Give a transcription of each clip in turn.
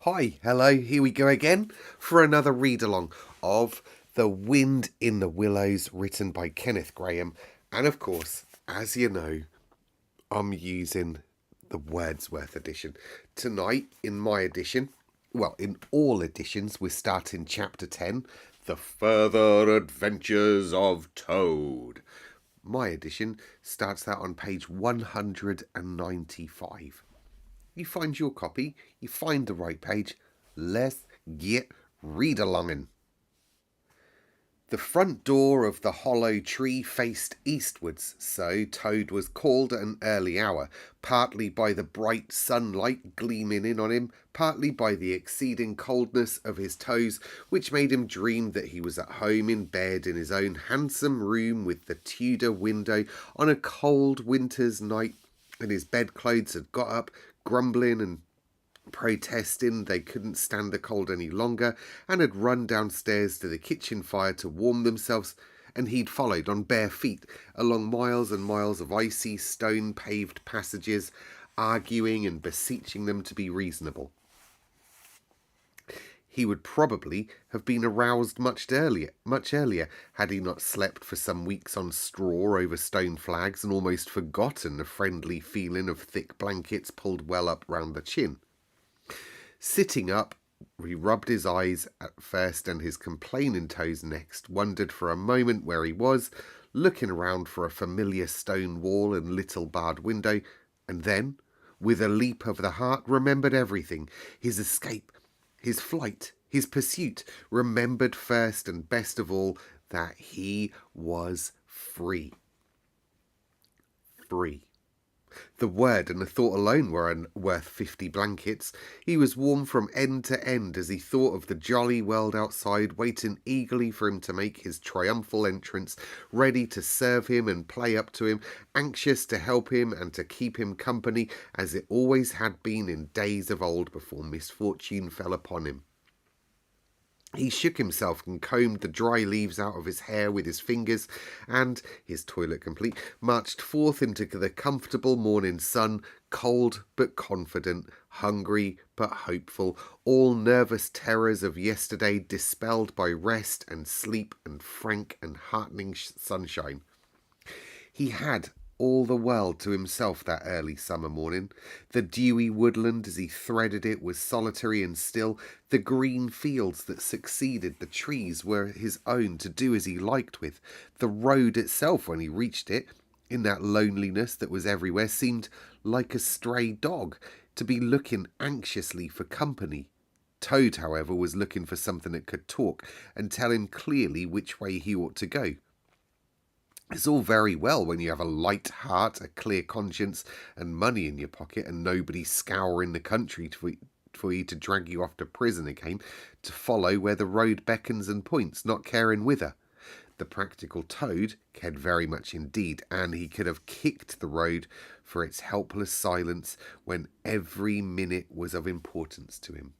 Hi, hello, here we go again for another read-along of The Wind in the Willows, written by Kenneth Grahame. And of course, as you know, I'm using the Wordsworth edition. Tonight, in my edition, well, in all editions, we're starting chapter 10, The Further Adventures of Toad. My edition starts out on page 195. You find your copy, you find the right page. Let's get read-alongin'. The front door of the hollow tree faced eastwards, so Toad was called at an early hour, partly by the bright sunlight gleaming in on him, partly by the exceeding coldness of his toes, which made him dream that he was at home in bed in his own handsome room with the Tudor window on a cold winter's night, and his bedclothes had got up, grumbling and protesting they couldn't stand the cold any longer, and had run downstairs to the kitchen fire to warm themselves, and he'd followed on bare feet along miles and miles of icy stone-paved passages, arguing and beseeching them to be reasonable. He would probably have been aroused much earlier, had he not slept for some weeks on straw over stone flags and almost forgotten the friendly feeling of thick blankets pulled well up round the chin. Sitting up, he rubbed his eyes at first and his complaining toes next, wondered for a moment where he was, looking around for a familiar stone wall and little barred window, and then, with a leap of the heart, remembered everything, his escape, his flight, his pursuit, remembered first and best of all that he was free. Free. The word and the thought alone were worth 50 blankets. He was warm from end to end as he thought of the jolly world outside, waiting eagerly for him to make his triumphal entrance, ready to serve him and play up to him, anxious to help him and to keep him company, as it always had been in days of old before misfortune fell upon him. He shook himself and combed the dry leaves out of his hair with his fingers, and, his toilet complete, marched forth into the comfortable morning sun, cold but confident, hungry but hopeful, all nervous terrors of yesterday dispelled by rest and sleep and frank and heartening sunshine. He had all the world to himself that early summer morning. The dewy woodland as he threaded it was solitary and still. The green fields that succeeded the trees were his own to do as he liked with. The road itself, when he reached it, in that loneliness that was everywhere, seemed like a stray dog, to be looking anxiously for company. Toad, however, was looking for something that could talk and tell him clearly which way he ought to go. It's all very well when you have a light heart, a clear conscience, and money in your pocket, and nobody scouring the country for you to drag you off to prison again, to follow where the road beckons and points, not caring whither. The practical Toad cared very much indeed, and he could have kicked the road for its helpless silence when every minute was of importance to him.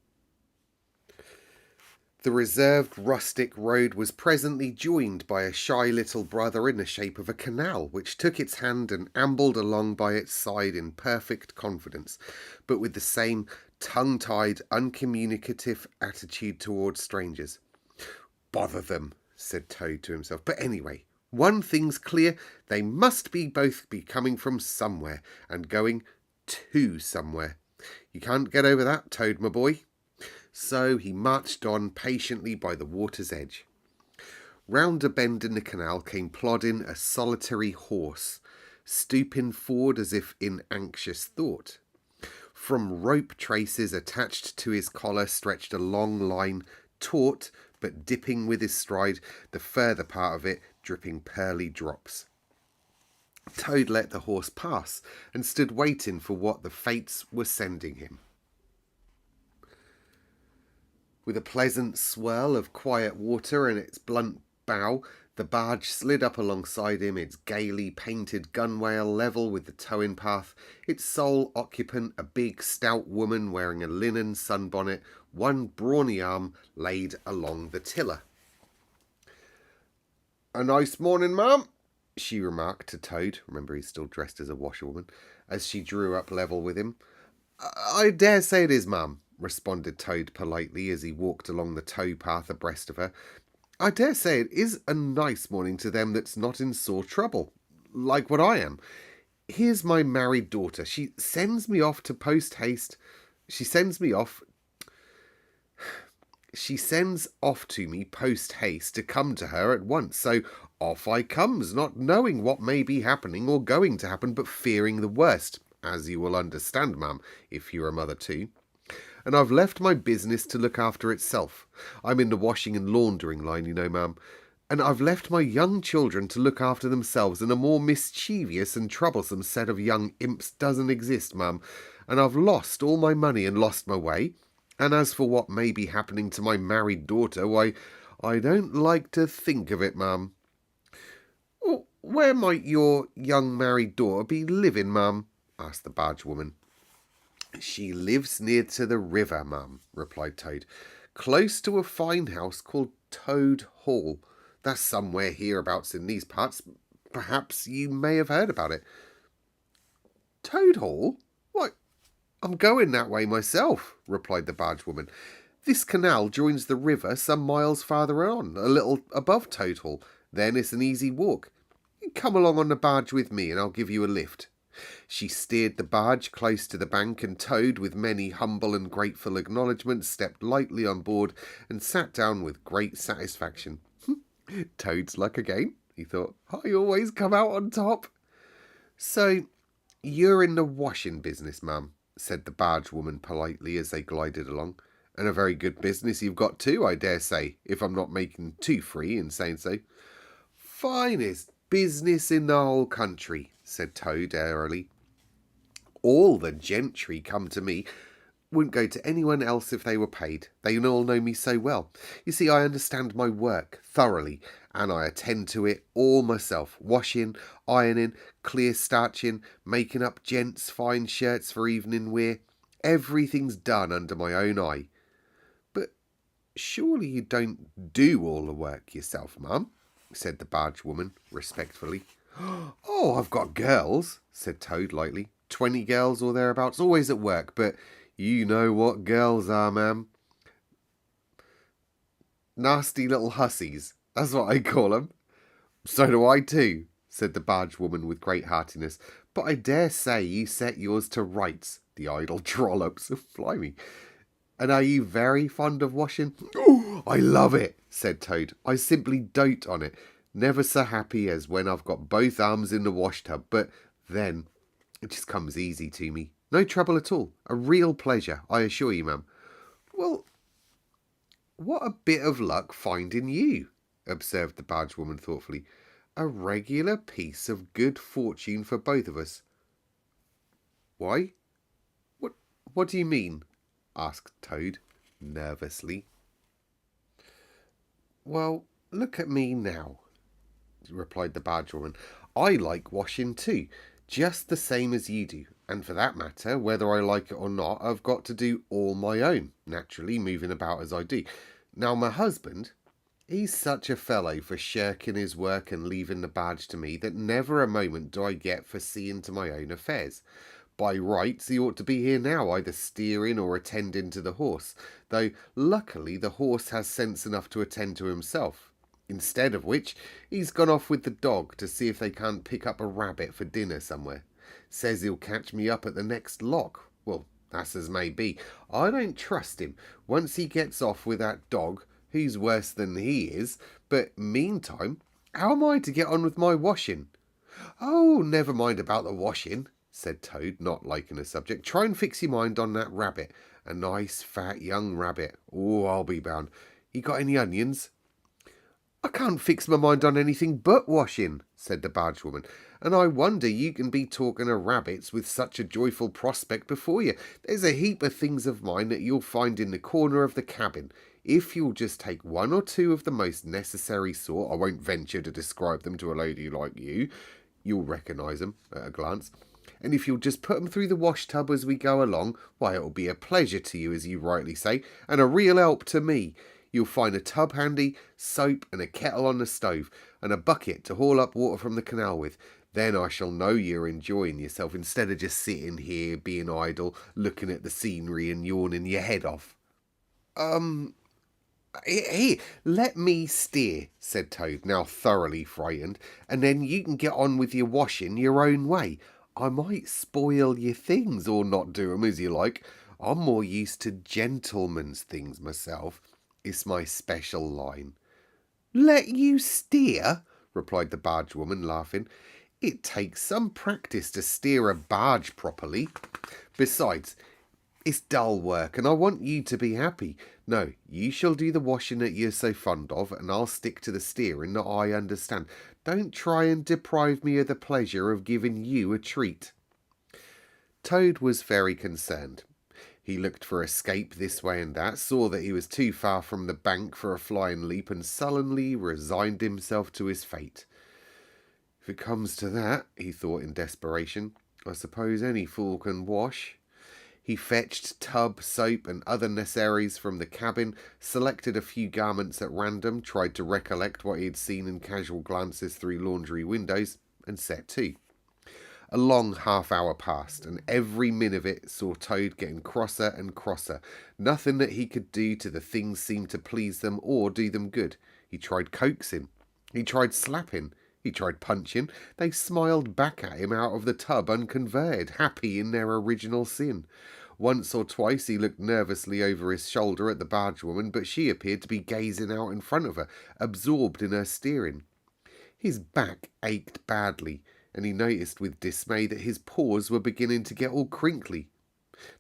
The reserved rustic road was presently joined by a shy little brother in the shape of a canal, which took its hand and ambled along by its side in perfect confidence, but with the same tongue-tied, uncommunicative attitude towards strangers. "Bother them," said Toad to himself. "But anyway, one thing's clear, they must both be coming from somewhere, and going to somewhere. You can't get over that, Toad, my boy." So he marched on patiently by the water's edge. Round a bend in the canal came plodding a solitary horse, stooping forward as if in anxious thought. From rope traces attached to his collar stretched a long line, taut but dipping with his stride, the further part of it dripping pearly drops. Toad let the horse pass and stood waiting for what the fates were sending him. With a pleasant swirl of quiet water in its blunt bow, the barge slid up alongside him, its gaily painted gunwale level with the towing path, its sole occupant a big stout woman wearing a linen sunbonnet, one brawny arm laid along the tiller. "A nice morning, ma'am," she remarked to Toad, remember he's still dressed as a washerwoman, as she drew up level with him. "I dare say it is, ma'am," responded Toad politely as he walked along the tow path abreast of her. I dare say it is a nice morning to them that's not in sore trouble, like what I am. Here's my married daughter. She sends me off to post haste. She sends me off. She sends off to me post haste to come to her at once. So off I comes, not knowing what may be happening or going to happen, but fearing the worst, as you will understand, ma'am, if you're a mother too. And I've left my business to look after itself. I'm in the washing and laundering line, you know, ma'am. And I've left my young children to look after themselves, and a more mischievous and troublesome set of young imps doesn't exist, ma'am. And I've lost all my money and lost my way. And as for what may be happening to my married daughter, why, I don't like to think of it, ma'am. Where might your young married daughter be living, ma'am? Asked the barge woman. She lives near to the river, ma'am, replied Toad, close to a fine house called Toad Hall. That's somewhere hereabouts in these parts. Perhaps you may have heard about it. Toad Hall? Why, I'm going that way myself, replied the barge woman. This canal joins the river some miles farther on, a little above Toad Hall. Then it's an easy walk. You come along on the barge with me and I'll give you a lift. She steered the barge close to the bank, and Toad, with many humble and grateful acknowledgments, stepped lightly on board and sat down with great satisfaction. Toad's luck again, he thought. I always come out on top. So, you're in the washing business, ma'am, said the barge woman politely as they glided along. And a very good business you've got too, I dare say, if I'm not making too free in saying so. Finest business in the whole country, said Toad airily. All the gentry come to me. Wouldn't go to anyone else if they were paid. They all know me so well. You see, I understand my work thoroughly, and I attend to it all myself. Washing, ironing, clear starching, making up gents' fine shirts for evening wear. Everything's done under my own eye. But surely you don't do all the work yourself, ma'am, said the barge woman respectfully. Oh, I've got girls, said Toad lightly. 20 girls or thereabouts, always at work, but you know what girls are, ma'am. Nasty little hussies, that's what I call 'em. So do I too, said the barge woman with great heartiness. But I dare say you set yours to rights, the idle trollops. Blimey. And are you very fond of washing? Oh, I love it, said Toad. I simply dote on it. Never so happy as when I've got both arms in the wash tub, but then it just comes easy to me. No trouble at all. A real pleasure, I assure you, ma'am. Well, what a bit of luck finding you, observed the barge woman thoughtfully. A regular piece of good fortune for both of us. Why? What do you mean? Asked Toad nervously. Well, look at me now, replied the barge woman. I like washing too, just the same as you do, and for that matter, whether I like it or not, I've got to do all my own, naturally, moving about as I do. Now, my husband, he's such a fellow for shirking his work and leaving the barge to me that never a moment do I get for seeing to my own affairs. By rights, he ought to be here now, either steering or attending to the horse, though luckily the horse has sense enough to attend to himself. Instead of which, he's gone off with the dog to see if they can't pick up a rabbit for dinner somewhere. Says he'll catch me up at the next lock. Well, that's as may be. I don't trust him. Once he gets off with that dog, who's worse than he is, but meantime, how am I to get on with my washing? Oh, never mind about the washing, said Toad, not liking the subject. Try and fix your mind on that rabbit. A nice, fat, young rabbit. Oh, I'll be bound. You got any onions? I can't fix my mind on anything but washing, said the barge woman, and I wonder you can be talking of rabbits with such a joyful prospect before you. There's a heap of things of mine that you'll find in the corner of the cabin. If you'll just take one or two of the most necessary sort, I won't venture to describe them to a lady like you. You'll recognise them at a glance. And if you'll just put 'em through the wash tub as we go along, why, it'll be a pleasure to you, as you rightly say, and a real help to me. You'll find a tub handy, soap and a kettle on the stove, and a bucket to haul up water from the canal with. Then I shall know you're enjoying yourself instead of just sitting here being idle, looking at the scenery and yawning your head off." Um, Here, let me steer," said Toad, now thoroughly frightened, "and then you can get on with your washing your own way. I might spoil your things or not do 'em as you like. I'm more used to gentlemen's things myself. It's my special line." "Let you steer?" replied the barge woman, laughing. "It takes some practice to steer a barge properly. Besides, it's dull work, and I want you to be happy. No, you shall do the washing that you're so fond of, and I'll stick to the steering that I understand. Don't try and deprive me of the pleasure of giving you a treat." Toad was very concerned. He looked for escape this way and that, saw that he was too far from the bank for a flying leap, and sullenly resigned himself to his fate. "If it comes to that," he thought in desperation, "I suppose any fool can wash." He fetched tub, soap, and other necessaries from the cabin, selected a few garments at random, tried to recollect what he had seen in casual glances through laundry windows, and set to. A long half-hour passed, and every minute of it saw Toad getting crosser and crosser. Nothing that he could do to the things seemed to please them or do them good. He tried coaxing. He tried slapping. He tried punching. They smiled back at him out of the tub unconverted, happy in their original sin. Once or twice he looked nervously over his shoulder at the bargewoman, but she appeared to be gazing out in front of her, absorbed in her steering. His back ached badly, and he noticed with dismay that his paws were beginning to get all crinkly.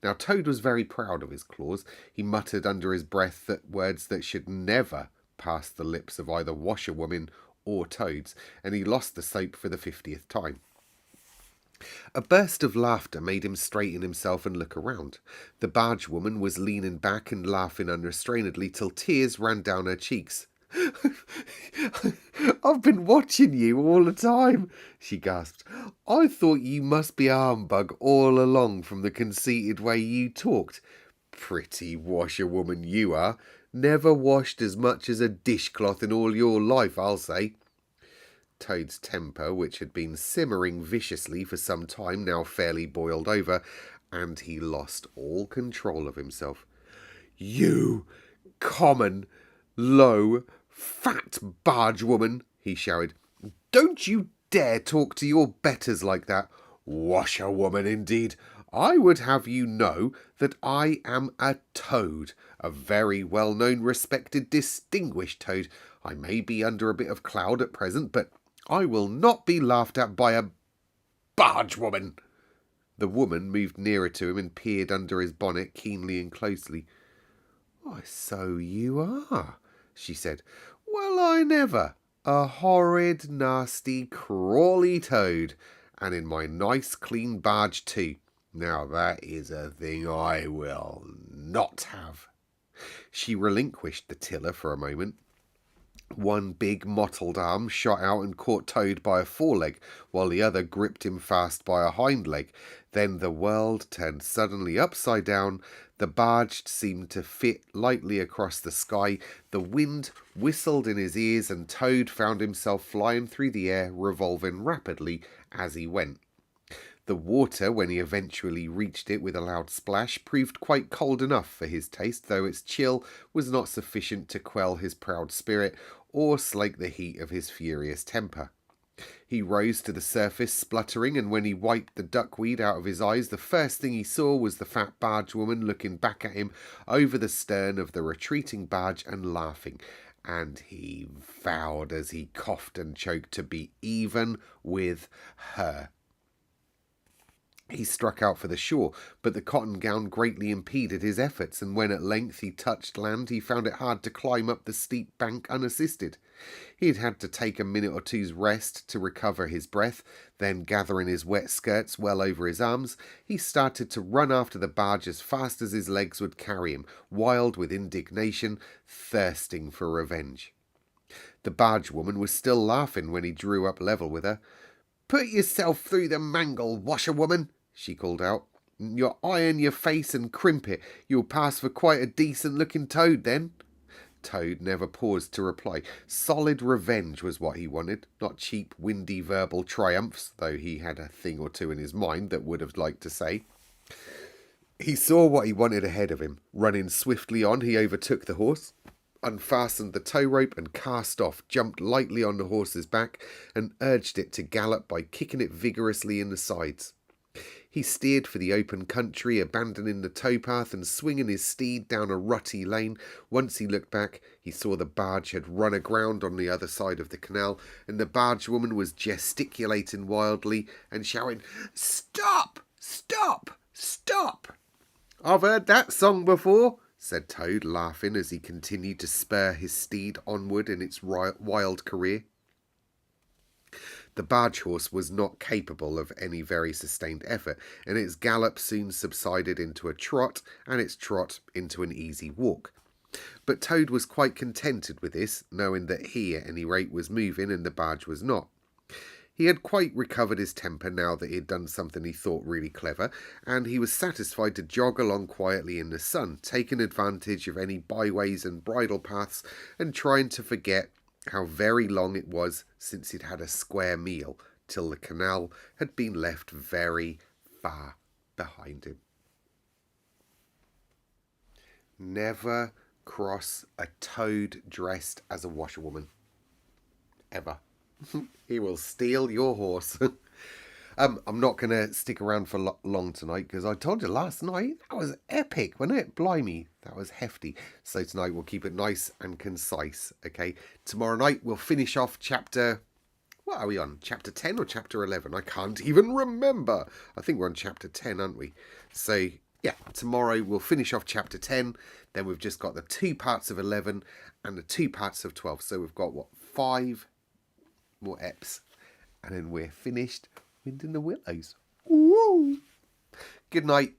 Now Toad was very proud of his claws. He muttered under his breath that words that should never pass the lips of either washerwoman or Toads, and he lost the soap for the 50th time. A burst of laughter made him straighten himself and look around. The bargewoman was leaning back and laughing unrestrainedly till tears ran down her cheeks. "I've been watching you all the time," she gasped. "I thought you must be a humbug all along from the conceited way you talked. Pretty washerwoman you are. Never washed as much as a dishcloth in all your life, I'll say." Toad's temper, which had been simmering viciously for some time, now fairly boiled over, and he lost all control of himself. "You common, low, fat bargewoman," he shouted. "Don't you dare talk to your betters like that. Washerwoman, indeed. I would have you know that I am a Toad, a very well-known, respected, distinguished Toad. I may be under a bit of cloud at present, but I will not be laughed at by a bargewoman." The woman moved nearer to him and peered under his bonnet keenly and closely. "Why, so you are," she said. "Well, I never. A horrid, nasty, crawly Toad, and in my nice, clean barge too. Now that is a thing I will not have." She relinquished the tiller for a moment. One big mottled arm shot out and caught Toad by a foreleg, while the other gripped him fast by a hind leg. Then the world turned suddenly upside down. The barge seemed to fit lightly across the sky. The wind whistled in his ears, and Toad found himself flying through the air, revolving rapidly as he went. The water, when he eventually reached it with a loud splash, proved quite cold enough for his taste, though its chill was not sufficient to quell his proud spirit or slake the heat of his furious temper. He rose to the surface, spluttering, and when he wiped the duckweed out of his eyes, the first thing he saw was the fat bargewoman looking back at him over the stern of the retreating barge and laughing. And he vowed as he coughed and choked to be even with her. He struck out for the shore, but the cotton gown greatly impeded his efforts, and when at length he touched land, he found it hard to climb up the steep bank unassisted. He had had to take a minute or two's rest to recover his breath. Then, gathering his wet skirts well over his arms, he started to run after the barge as fast as his legs would carry him, wild with indignation, thirsting for revenge. The bargewoman was still laughing when he drew up level with her. "Put yourself through the mangle, washerwoman," she called out. "You'll iron your face and crimp it. You'll pass for quite a decent-looking Toad then." Toad never paused to reply. Solid revenge was what he wanted, not cheap, windy verbal triumphs, though he had a thing or two in his mind that would have liked to say. He saw what he wanted ahead of him. Running swiftly on, he overtook the horse, unfastened the tow rope and cast off, jumped lightly on the horse's back and urged it to gallop by kicking it vigorously in the sides. He steered for the open country, abandoning the towpath and swinging his steed down a rutty lane. Once he looked back, he saw the barge had run aground on the other side of the canal, and the bargewoman was gesticulating wildly and shouting, "Stop! Stop! Stop!" "I've heard that song before," said Toad, laughing as he continued to spur his steed onward in its wild career. The barge horse was not capable of any very sustained effort, and its gallop soon subsided into a trot, and its trot into an easy walk. But Toad was quite contented with this, knowing that he, at any rate, was moving and the barge was not. He had quite recovered his temper now that he had done something he thought really clever, and he was satisfied to jog along quietly in the sun, taking advantage of any byways and bridle paths, and trying to forget how very long it was since he'd had a square meal, till the canal had been left very far behind him. Never cross a toad dressed as a washerwoman. Ever. He will steal your horse. I'm not going to stick around for long tonight, because I told you last night, that was epic, wasn't it? Blimey, that was hefty. So tonight we'll keep it nice and concise, okay? Tomorrow night we'll finish off chapter... What are we on? Chapter 10 or chapter 11? I can't even remember. I think we're on chapter 10, aren't we? So, yeah, tomorrow we'll finish off chapter 10. Then we've just got the 2 parts of 11 and the 2 parts of 12. So we've got, 5 more eps, and then we're finished winding the willows. Woo! Good night.